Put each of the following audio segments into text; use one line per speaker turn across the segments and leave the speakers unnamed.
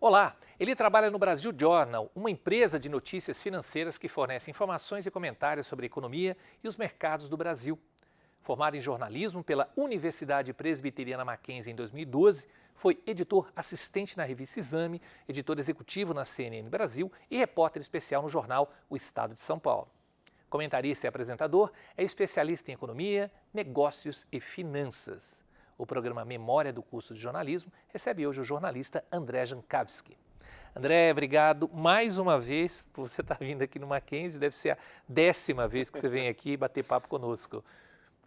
Olá, ele trabalha no Brasil Journal, uma empresa de notícias financeiras que fornece informações e comentários sobre a economia e os mercados do Brasil. Formado em jornalismo pela Universidade Presbiteriana Mackenzie em 2012, foi editor assistente na revista Exame, editor executivo na CNN Brasil e repórter especial no jornal O Estado de São Paulo. Comentarista e apresentador, é especialista em economia, negócios e finanças. O programa Memória do Curso de Jornalismo recebe hoje o jornalista André Jankowski. André, obrigado mais uma vez por você estar vindo aqui no Mackenzie. Deve ser a 10ª vez que você vem aqui bater papo conosco.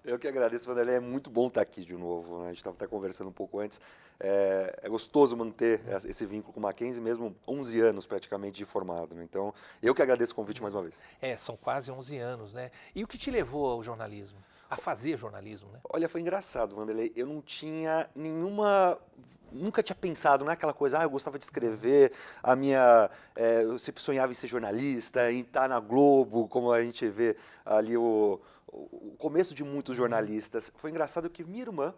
Eu que agradeço, Vanderlei. É muito bom estar aqui de novo, né? A gente estava até conversando um pouco antes. É gostoso manter esse vínculo com o Mackenzie, mesmo 11 anos praticamente de formado, né? Então, eu que agradeço o convite mais uma vez.
São quase 11 anos, né? E o que te levou ao jornalismo? A fazer jornalismo, né?
Olha, foi engraçado, Vanderlei. Eu não tinha nenhuma... Nunca tinha pensado naquela coisa, eu gostava de escrever, eu sempre sonhava em ser jornalista, em estar na Globo, como a gente vê ali o começo de muitos jornalistas. Foi engraçado que minha irmã,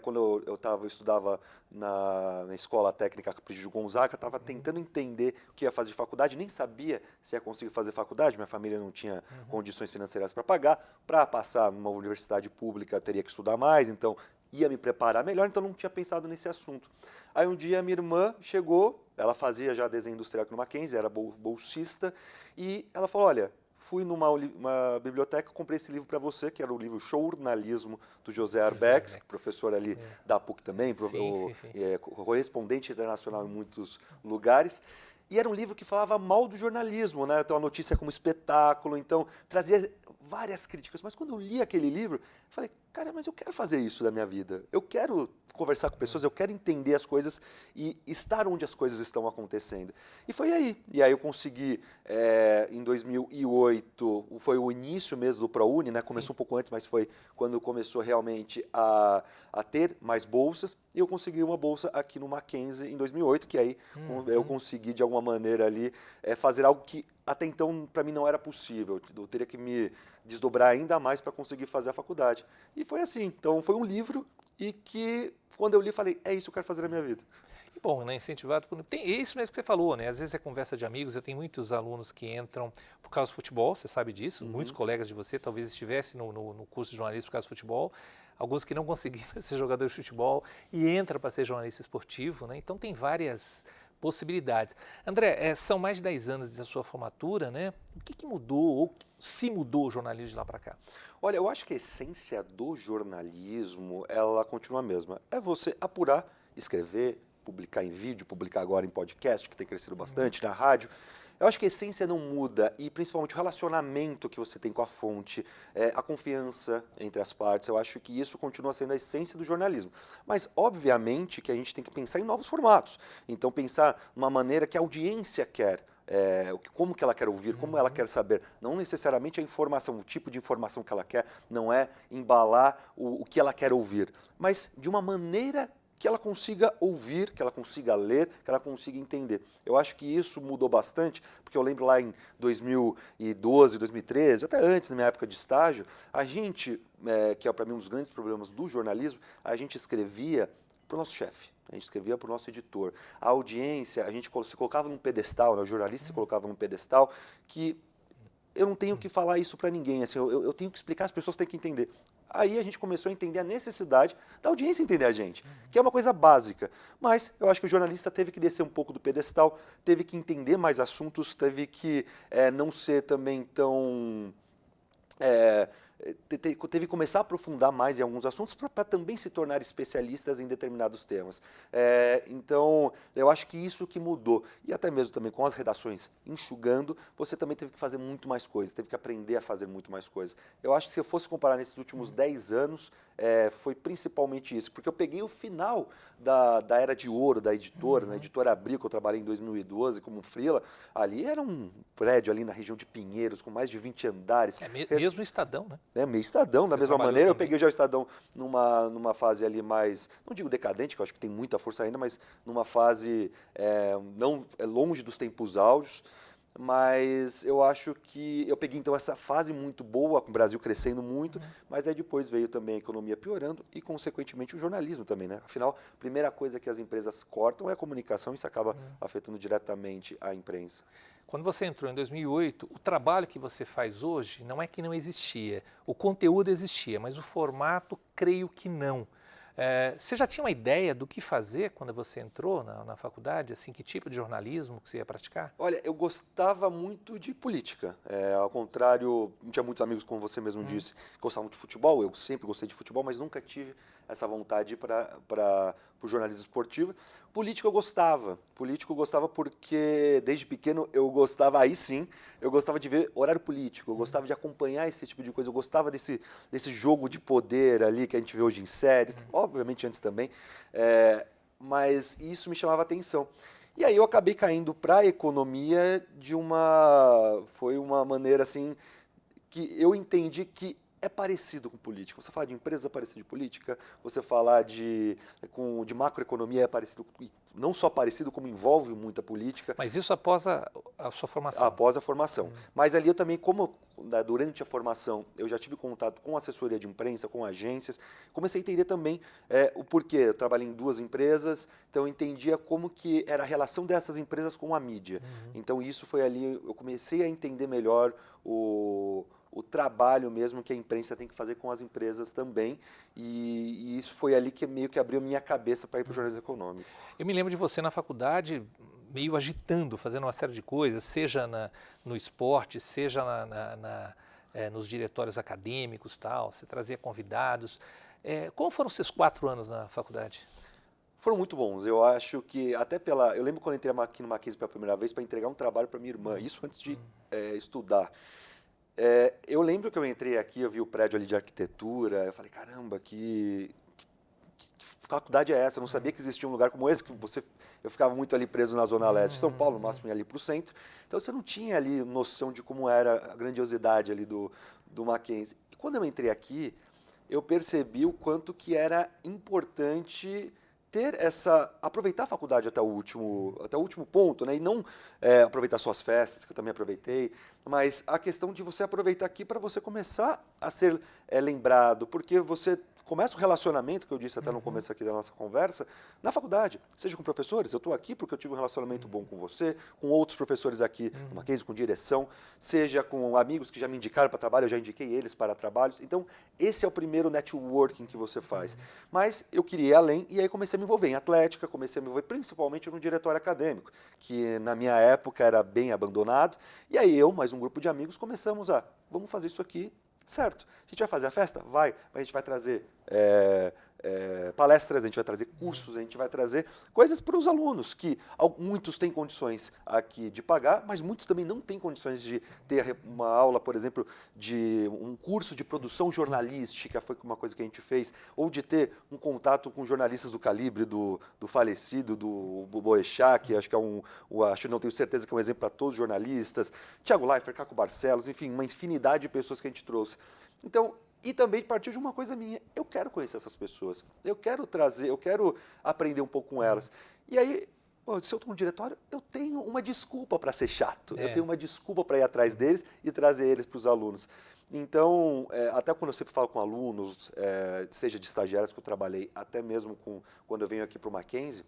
quando eu estudava na escola técnica Capricho de Gonzaga, estava tentando entender o que ia fazer de faculdade, nem sabia se ia conseguir fazer faculdade, minha família não tinha condições financeiras para pagar, para passar numa universidade pública eu teria que estudar mais, então ia me preparar melhor, então não tinha pensado nesse assunto. Aí um dia minha irmã chegou, ela fazia já desenho industrial aqui no Mackenzie, era bolsista, e ela falou, olha, fui numa biblioteca, comprei esse livro para você, que era o livro Jornalismo, do José Arbex, professor ali da PUC também,
Sim.
correspondente internacional em muitos lugares. E era um livro que falava mal do jornalismo, né? Então a notícia como espetáculo, então trazia várias críticas. Mas quando eu li aquele livro, eu falei, cara, mas eu quero fazer isso da minha vida. Eu quero conversar com pessoas, eu quero entender as coisas e estar onde as coisas estão acontecendo. E foi aí. E aí eu consegui, em 2008, foi o início mesmo do ProUni, né? Começou um pouco antes, mas foi quando começou realmente a ter mais bolsas. E eu consegui uma bolsa aqui no Mackenzie em 2008, que aí eu consegui, de alguma maneira ali, fazer algo que até então para mim não era possível. Eu teria que me desdobrar ainda mais para conseguir fazer a faculdade. E foi assim. Então foi um livro e que, quando eu li, falei, é isso que eu quero fazer na minha vida.
E bom, né, incentivado por... Tem isso mesmo que você falou, né? Às vezes é conversa de amigos, eu tenho muitos alunos que entram por causa do futebol, você sabe disso, muitos colegas de você talvez estivessem no curso de jornalismo por causa do futebol, alguns que não conseguiram ser jogador de futebol e entram para ser jornalista esportivo, né? Então tem várias possibilidades. André, são mais de 10 anos da sua formatura, né? O que mudou, ou se mudou o jornalismo de lá para cá?
Olha, eu acho que a essência do jornalismo, ela continua a mesma. É você apurar, escrever, publicar em vídeo, publicar agora em podcast, que tem crescido bastante, na rádio. Eu acho que a essência não muda e principalmente o relacionamento que você tem com a fonte, a confiança entre as partes, eu acho que isso continua sendo a essência do jornalismo. Mas, obviamente, que a gente tem que pensar em novos formatos. Então, pensar numa maneira que a audiência quer. Como que ela quer ouvir, como ela quer saber. Não necessariamente a informação, o tipo de informação que ela quer, não é embalar o que ela quer ouvir, mas de uma maneira que ela consiga ouvir, que ela consiga ler, que ela consiga entender. Eu acho que isso mudou bastante, porque eu lembro lá em 2012, 2013, até antes, na minha época de estágio, a gente, que é para mim um dos grandes problemas do jornalismo, a gente escrevia para o nosso chefe. A gente escrevia para o nosso editor. A audiência, a gente se colocava num pedestal, né? O jornalista se colocava num pedestal que eu não tenho que falar isso para ninguém, assim, eu tenho que explicar, as pessoas têm que entender. Aí a gente começou a entender a necessidade da audiência entender a gente, que é uma coisa básica. Mas eu acho que o jornalista teve que descer um pouco do pedestal, teve que entender mais assuntos, teve que não ser também tão... teve que começar a aprofundar mais em alguns assuntos para também se tornar especialistas em determinados temas. Então, eu acho que isso que mudou. E até mesmo também com as redações enxugando, você também teve que fazer muito mais coisas, teve que aprender a fazer muito mais coisas. Eu acho que se eu fosse comparar nesses últimos 10 anos, foi principalmente isso, porque eu peguei o final da era de ouro da editora, na Editora Abril, que eu trabalhei em 2012 como freela, ali era um prédio ali na região de Pinheiros, com mais de 20 andares.
Mesmo o Estadão, né?
Meio Estadão, da mesma maneira. Eu peguei já o Estadão numa fase ali mais, não digo decadente, que eu acho que tem muita força ainda, mas numa fase não longe dos tempos áureos. mas eu acho que eu peguei então essa fase muito boa, com o Brasil crescendo muito, mas aí depois veio também a economia piorando e, consequentemente, o jornalismo também, né? Afinal, a primeira coisa que as empresas cortam é a comunicação e isso acaba afetando diretamente a imprensa.
Quando você entrou em 2008, o trabalho que você faz hoje não é que não existia. O conteúdo existia, mas o formato, creio que não. Você já tinha uma ideia do que fazer quando você entrou na faculdade? Assim, que tipo de jornalismo que você ia praticar?
Olha, eu gostava muito de política. Ao contrário, não tinha muitos amigos, como você mesmo disse, que gostavam de futebol. Eu sempre gostei de futebol, mas nunca tive essa vontade para o jornalismo esportivo. Político eu gostava. Político eu gostava porque, desde pequeno, eu gostava, aí sim, eu gostava de ver horário político. Eu gostava de acompanhar esse tipo de coisa. Eu gostava desse jogo de poder ali que a gente vê hoje em séries. Obviamente antes também. Mas isso me chamava atenção. E aí eu acabei caindo para a economia foi uma maneira assim que eu entendi que é parecido com política. Você falar de empresa é parecido de política, você falar de macroeconomia é parecido, não só parecido, como envolve muita política.
Mas isso após a sua formação?
Após a formação. Mas ali eu também, durante a formação, eu já tive contato com assessoria de imprensa, com agências, comecei a entender também o porquê. Eu trabalhei em 2 empresas, então eu entendia como que era a relação dessas empresas com a mídia. Então isso foi ali, eu comecei a entender melhor o trabalho mesmo que a imprensa tem que fazer com as empresas também, e isso foi ali que meio que abriu minha cabeça para ir para o jornalismo econômico.
Eu me lembro de você na faculdade meio agitando, fazendo uma série de coisas, seja no esporte, seja nos diretórios acadêmicos, tal. Você trazia convidados. Como foram esses 4 anos na faculdade?
Foram muito bons. Eu acho que eu lembro quando eu entrei aqui no Mackenzie pela primeira vez para entregar um trabalho para minha irmã, isso antes de estudar. Eu lembro que eu entrei aqui, eu vi o prédio ali de arquitetura, eu falei, caramba, que faculdade é essa? Eu não sabia que existia um lugar como esse, eu ficava muito ali preso na Zona Leste de São Paulo, no máximo ia ali para o centro, então você não tinha ali noção de como era a grandiosidade ali do Mackenzie. E quando eu entrei aqui, eu percebi o quanto que era importante aproveitar a faculdade até o último ponto, né? E não aproveitar suas festas, que eu também aproveitei, mas a questão de você aproveitar aqui para você começar a ser lembrado, porque você começa o relacionamento, que eu disse até no começo aqui da nossa conversa, na faculdade, seja com professores, eu estou aqui porque eu tive um relacionamento bom com você, com outros professores aqui, no Mackenzie, com direção, seja com amigos que já me indicaram para trabalho, eu já indiquei eles para trabalhos, então esse é o primeiro networking que você faz. Mas eu queria ir além e aí comecei a me envolver em atlética, comecei a me envolver principalmente no diretório acadêmico, que na minha época era bem abandonado, e aí eu, mais um grupo de amigos, começamos vamos fazer isso aqui certo. A gente vai fazer a festa? Vai. Mas a gente vai trazer palestras, a gente vai trazer cursos, a gente vai trazer coisas para os alunos, que muitos têm condições aqui de pagar, mas muitos também não têm condições de ter uma aula, por exemplo, de um curso de produção jornalística, foi uma coisa que a gente fez, ou de ter um contato com jornalistas do calibre do falecido, do Boechat, que acho que acho que não tenho certeza que é um exemplo para todos os jornalistas, Thiago Leifert, Caco Barcelos, enfim, uma infinidade de pessoas que a gente trouxe. Então, e também partiu de uma coisa minha, eu quero conhecer essas pessoas, eu quero aprender um pouco com elas. E aí, se eu estou no diretório, eu tenho uma desculpa para ser chato, eu tenho uma desculpa para ir atrás deles e trazer eles para os alunos. Então, até quando eu sempre falo com alunos, seja de estagiários que eu trabalhei, até mesmo quando eu venho aqui para o Mackenzie,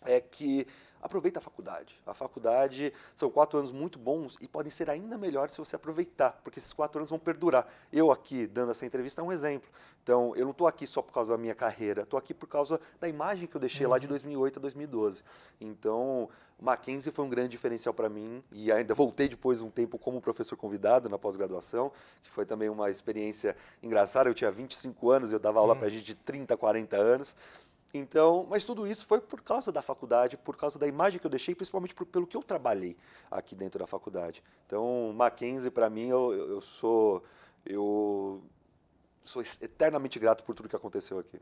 é que aproveita a faculdade. A faculdade são 4 anos muito bons e podem ser ainda melhores se você aproveitar, porque esses 4 anos vão perdurar. Eu aqui, dando essa entrevista, é um exemplo. Então, eu não estou aqui só por causa da minha carreira, estou aqui por causa da imagem que eu deixei lá de 2008 a 2012. Então, Mackenzie foi um grande diferencial para mim e ainda voltei depois um tempo como professor convidado na pós-graduação, que foi também uma experiência engraçada. Eu tinha 25 anos e eu dava aula para gente de 30, 40 anos. Então, mas tudo isso foi por causa da faculdade, por causa da imagem que eu deixei, principalmente pelo que eu trabalhei aqui dentro da faculdade. Então, Mackenzie, para mim, eu sou eternamente grato por tudo que aconteceu aqui.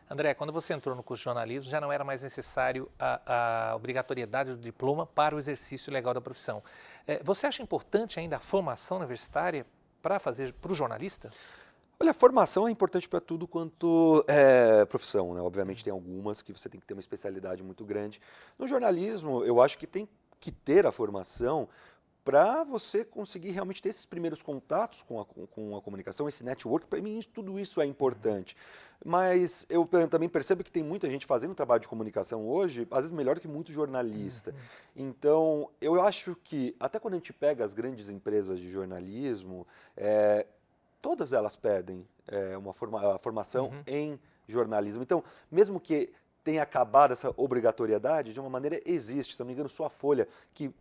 André, quando você entrou no curso de jornalismo, já não era mais necessário a obrigatoriedade do diploma para o exercício legal da profissão. Você acha importante ainda a formação universitária para o jornalista?
Olha, a formação é importante para tudo quanto profissão, né? Obviamente tem algumas que você tem que ter uma especialidade muito grande. No jornalismo, eu acho que tem que ter a formação para você conseguir realmente ter esses primeiros contatos com a comunicação, esse network. Para mim, tudo isso é importante. Mas eu também percebo que tem muita gente fazendo trabalho de comunicação hoje, às vezes melhor que muito jornalista. Então, eu acho que, até quando a gente pega as grandes empresas de jornalismo, todas elas pedem a formação em jornalismo. Então, mesmo que tenha acabado essa obrigatoriedade, de uma maneira existe. Se não me engano, só a Folha, que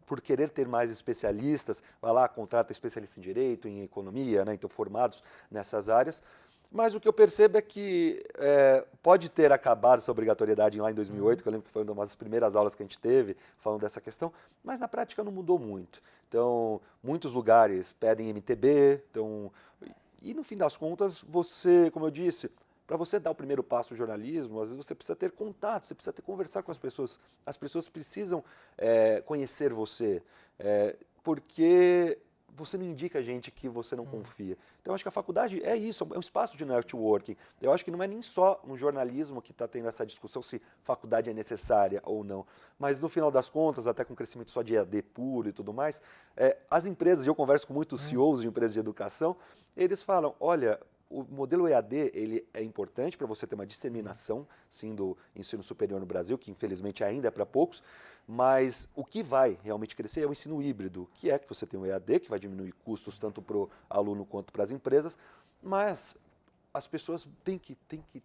por querer ter mais especialistas, vai lá, contrata especialista em direito, em economia, né, então formados nessas áreas. Mas o que eu percebo é que pode ter acabado essa obrigatoriedade lá em 2008, que eu lembro que foi uma das primeiras aulas que a gente teve falando dessa questão, mas na prática não mudou muito. Então, muitos lugares pedem MTB, e no fim das contas, você, como eu disse, para você dar o primeiro passo no jornalismo, às vezes você precisa ter contato, você precisa conversar com as pessoas. As pessoas precisam conhecer você, porque você não indica a gente que você não confia. Então, eu acho que a faculdade é isso, é um espaço de networking. Eu acho que não é nem só no jornalismo que está tendo essa discussão se faculdade é necessária ou não, mas no final das contas, até com o crescimento só de EAD puro e tudo mais, as empresas, e eu converso com muitos CEOs de empresas de educação, eles falam, olha, o modelo EAD ele é importante para você ter uma disseminação, sim, do ensino superior no Brasil, que infelizmente ainda é para poucos, mas o que vai realmente crescer é o ensino híbrido, que é que você tem o EAD, que vai diminuir custos tanto para o aluno quanto para as empresas, mas as pessoas têm que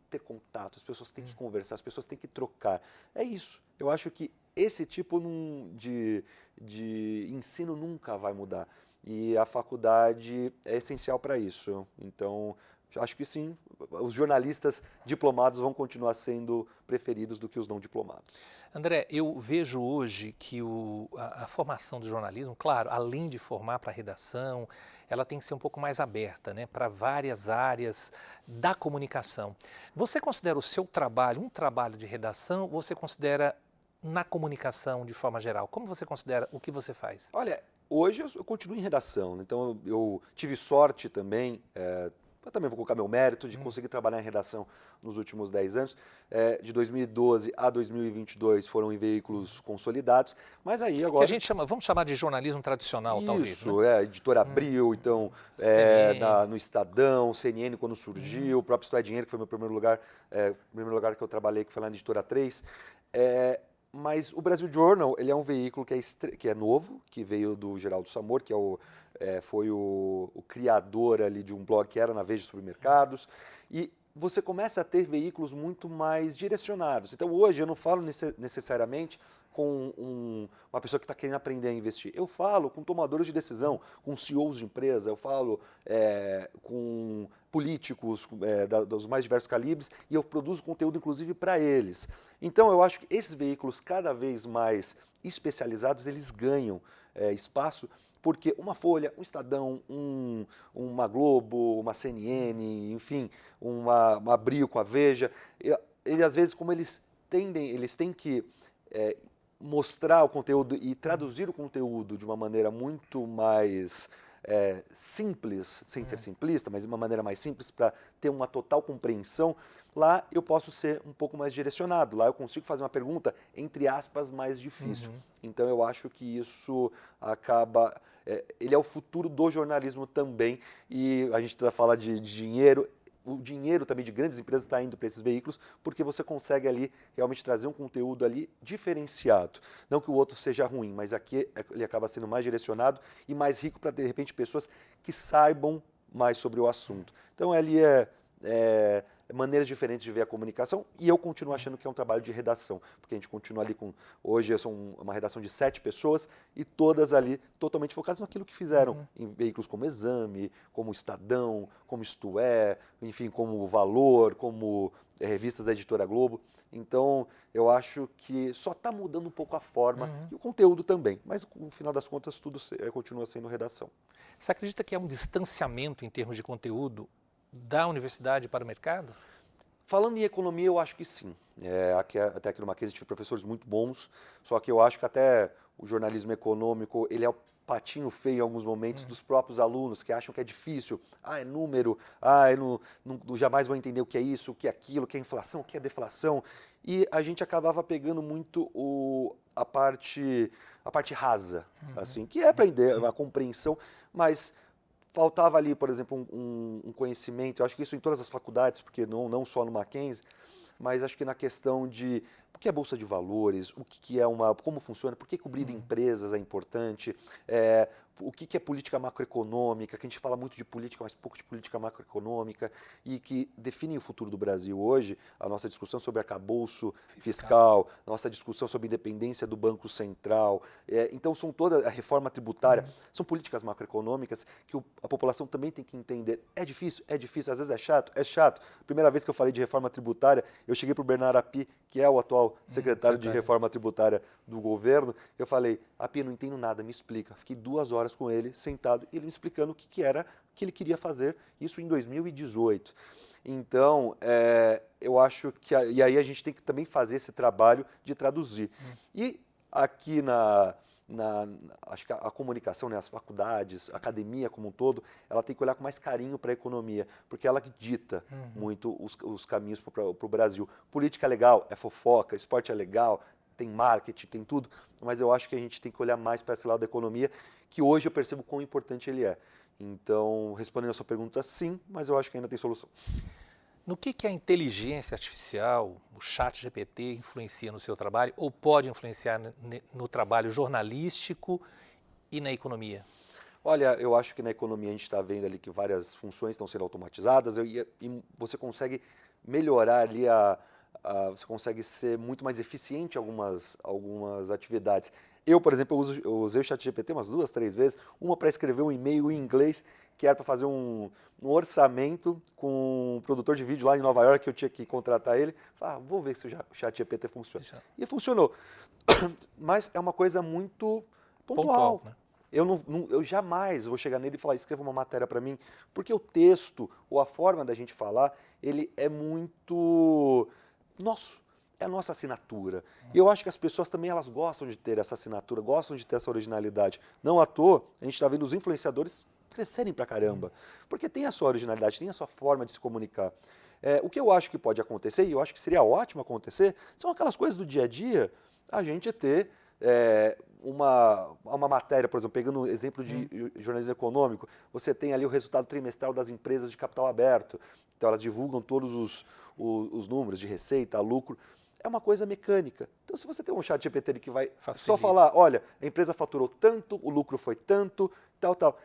ter contato, as pessoas têm que conversar, as pessoas têm que trocar. É isso. Eu acho que esse tipo de ensino nunca vai mudar. E a faculdade é essencial para isso. Então, acho que sim, os jornalistas diplomados vão continuar sendo preferidos do que os não diplomados.
André, eu vejo hoje que a formação do jornalismo, claro, além de formar para a redação, ela tem que ser um pouco mais aberta, né, para várias áreas da comunicação. Você considera o seu trabalho um trabalho de redação ou você considera na comunicação de forma geral? Como você considera o que você faz?
Olha, hoje eu continuo em redação, então eu tive sorte também, eu também vou colocar meu mérito de conseguir trabalhar em redação nos últimos 10 anos. De 2012 a 2022 foram em veículos consolidados, mas aí agora...
Que a gente chama, vamos chamar de jornalismo tradicional, talvez, né?
Isso, Editora Abril, então, no Estadão, CNN quando surgiu, o próprio Isto é Dinheiro, que foi meu primeiro lugar que eu trabalhei, que foi lá na Editora 3. Mas o Brasil Journal, ele é um veículo que é novo, que veio do Geraldo Samor, que foi o criador ali de um blog que era na Veja Supermercados, e você começa a ter veículos muito mais direcionados. Então hoje eu não falo necessariamente com uma pessoa que está querendo aprender a investir. Eu falo com tomadores de decisão, com CEOs de empresa, eu falo com políticos dos mais diversos calibres e eu produzo conteúdo inclusive para eles. Então eu acho que esses veículos cada vez mais especializados, eles ganham espaço, porque uma Folha, um Estadão, uma Globo, uma CNN, enfim, uma Abril com a Veja, eles às vezes, como eles têm que mostrar o conteúdo e traduzir o conteúdo de uma maneira muito mais simples, sem ser simplista, mas de uma maneira mais simples para ter uma total compreensão, lá eu posso ser um pouco mais direcionado, lá eu consigo fazer uma pergunta, entre aspas, mais difícil. Então eu acho que isso acaba... ele é o futuro do jornalismo também, e a gente fala de dinheiro, o dinheiro também de grandes empresas está indo para esses veículos, porque você consegue ali realmente trazer um conteúdo ali diferenciado. Não que o outro seja ruim, mas aqui ele acaba sendo mais direcionado e mais rico para, de repente, pessoas que saibam mais sobre o assunto. Então, ali maneiras diferentes de ver a comunicação, e eu continuo achando que é um trabalho de redação, porque a gente continua ali hoje são uma redação de 7 pessoas e todas ali totalmente focadas naquilo que fizeram em veículos como Exame, como Estadão, como Isto É, enfim, como Valor, como revistas da Editora Globo. Então, eu acho que só está mudando um pouco a forma e o conteúdo também, mas no final das contas tudo continua sendo redação.
Você acredita que é um distanciamento em termos de conteúdo da universidade para o mercado?
Falando em economia, eu acho que sim. Até aqui no Mackenzie tive professores muito bons, só que eu acho que até o jornalismo econômico, ele é o patinho feio em alguns momentos dos próprios alunos, que acham que é difícil. É número, eu jamais vou entender o que é isso, o que é aquilo, o que é inflação, o que é deflação. E a gente acabava pegando muito a parte rasa, assim, que é aprender a compreensão, mas faltava ali, por exemplo, um conhecimento, eu acho que isso em todas as faculdades, porque não só no Mackenzie, mas acho que na questão de o que é bolsa de valores, o que é como funciona, por que cobrir empresas é importante, o que é política macroeconômica, que a gente fala muito de política, mas pouco de política macroeconômica, e que define o futuro do Brasil hoje, a nossa discussão sobre arcabouço fiscal, nossa discussão sobre independência do Banco Central, então são toda a reforma tributária, são políticas macroeconômicas que a população também tem que entender. É difícil, às vezes é chato. Primeira vez que eu falei de reforma tributária, eu cheguei para o Bernardo Api, que é o atual secretário de reforma tributária do governo, eu falei, Api, não entendo nada, me explica. Fiquei 2 horas com ele, sentado, e ele me explicando o que era, o que ele queria fazer, isso em 2018. Então, eu acho que, e aí a gente tem que também fazer esse trabalho de traduzir. E aqui acho que a comunicação, né, as faculdades, a academia como um todo, ela tem que olhar com mais carinho para a economia, porque ela que dita muito os caminhos para o Brasil. Política é legal, é fofoca, esporte é legal, tem marketing, tem tudo, mas eu acho que a gente tem que olhar mais para esse lado da economia, que hoje eu percebo quão importante ele é. Então, respondendo a sua pergunta, sim, mas eu acho que ainda tem solução.
No que a inteligência artificial, o chat GPT, influencia no seu trabalho ou pode influenciar no trabalho jornalístico e na economia?
Olha, eu acho que na economia a gente está vendo ali que várias funções estão sendo automatizadas e você consegue melhorar ali você consegue ser muito mais eficiente em algumas atividades. Eu, por exemplo, eu usei o ChatGPT umas 2, 3 vezes, uma para escrever um e-mail em inglês, que era para fazer um orçamento com um produtor de vídeo lá em Nova York, que eu tinha que contratar ele. Falei, vou ver se o ChatGPT funciona. E funcionou. Mas é uma coisa muito pontual.
Né?
Eu jamais vou chegar nele e falar, escreva uma matéria para mim, porque o texto ou a forma da gente falar, ele é muito nosso, é a nossa assinatura. E eu acho que as pessoas também elas gostam de ter essa assinatura, gostam de ter essa originalidade. Não à toa, a gente está vendo os influenciadores crescerem pra caramba, porque tem a sua originalidade, tem a sua forma de se comunicar. O que eu acho que pode acontecer, e eu acho que seria ótimo acontecer, são aquelas coisas do dia a dia, a gente ter uma matéria, por exemplo, pegando o exemplo de jornalismo econômico, você tem ali o resultado trimestral das empresas de capital aberto, então elas divulgam todos os números de receita, lucro, é uma coisa mecânica. Então se você tem um chat GPT que vai só falar, olha, a empresa faturou tanto, o lucro foi tanto, tal,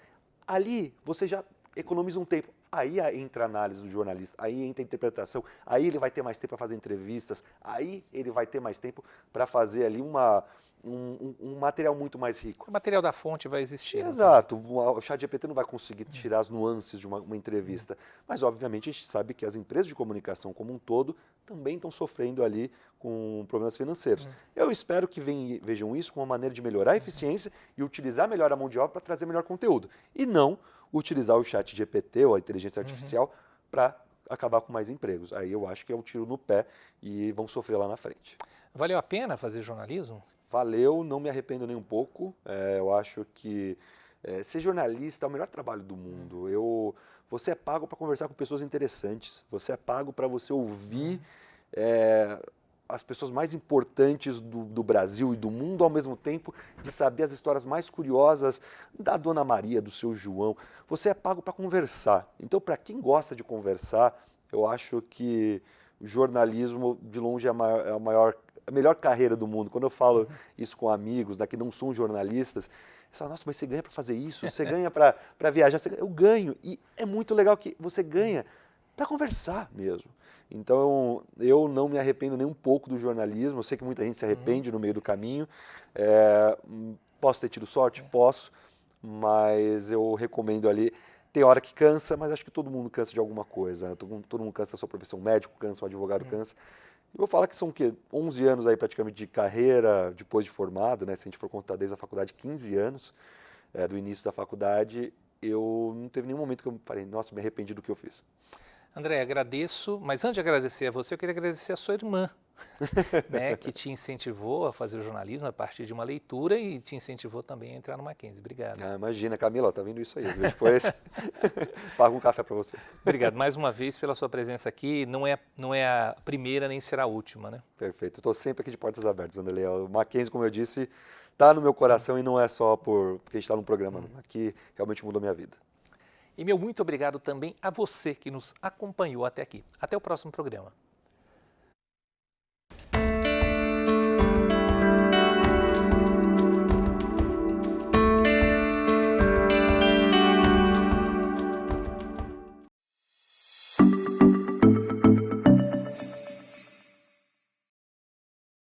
ali você já economiza um tempo. Aí entra a análise do jornalista, aí entra a interpretação, aí ele vai ter mais tempo para fazer entrevistas, aí ele vai ter mais tempo para fazer ali um material muito mais rico.
O material da fonte vai existir.
Exato, o ChatGPT não vai conseguir tirar as nuances de uma entrevista, mas obviamente a gente sabe que as empresas de comunicação como um todo também estão sofrendo ali com problemas financeiros. Eu espero que vejam isso como uma maneira de melhorar a eficiência e utilizar melhor a mão de obra para trazer melhor conteúdo, e não utilizar o ChatGPT ou a inteligência artificial para acabar com mais empregos. Aí eu acho que é um tiro no pé e vão sofrer lá na frente.
Valeu a pena fazer jornalismo?
Valeu, não me arrependo nem um pouco. Eu acho que ser jornalista é o melhor trabalho do mundo. Você é pago para conversar com pessoas interessantes, você é pago para você ouvir as pessoas mais importantes do Brasil e do mundo, ao mesmo tempo de saber as histórias mais curiosas da Dona Maria, do seu João. Você é pago para conversar. Então, para quem gosta de conversar, eu acho que o jornalismo, de longe, é a melhor carreira do mundo. Quando eu falo isso com amigos que não são jornalistas, eles falam, nossa, mas você ganha para fazer isso, você ganha para viajar. Eu ganho, e é muito legal que você ganha para conversar mesmo. Então, eu não me arrependo nem um pouco do jornalismo, eu sei que muita gente se arrepende no meio do caminho. Posso ter tido sorte? Posso, mas eu recomendo ali. Tem hora que cansa, mas acho que todo mundo cansa de alguma coisa. Né? Todo mundo cansa da sua profissão, o médico cansa, o advogado cansa. Eu vou falar que são 11 anos aí praticamente de carreira depois de formado, né? Se a gente for contar desde a faculdade, 15 anos do início da faculdade, eu não teve nenhum momento que eu falei, nossa, me arrependi do que eu fiz.
André, agradeço, mas antes de agradecer a você, eu queria agradecer a sua irmã, né, que te incentivou a fazer o jornalismo a partir de uma leitura e te incentivou também a entrar no Mackenzie. Obrigado.
Ah, imagina, Camila, tá vendo isso aí, viu? Depois pago um café para você.
Obrigado mais uma vez pela sua presença aqui. Não é a primeira nem será a última, né?
Perfeito, estou sempre aqui de portas abertas, Wanderlei. O Mackenzie, como eu disse, está no meu coração e não é só porque a gente está num programa, não. Aqui realmente mudou minha vida.
E meu muito obrigado também a você que nos acompanhou até aqui. Até o próximo programa.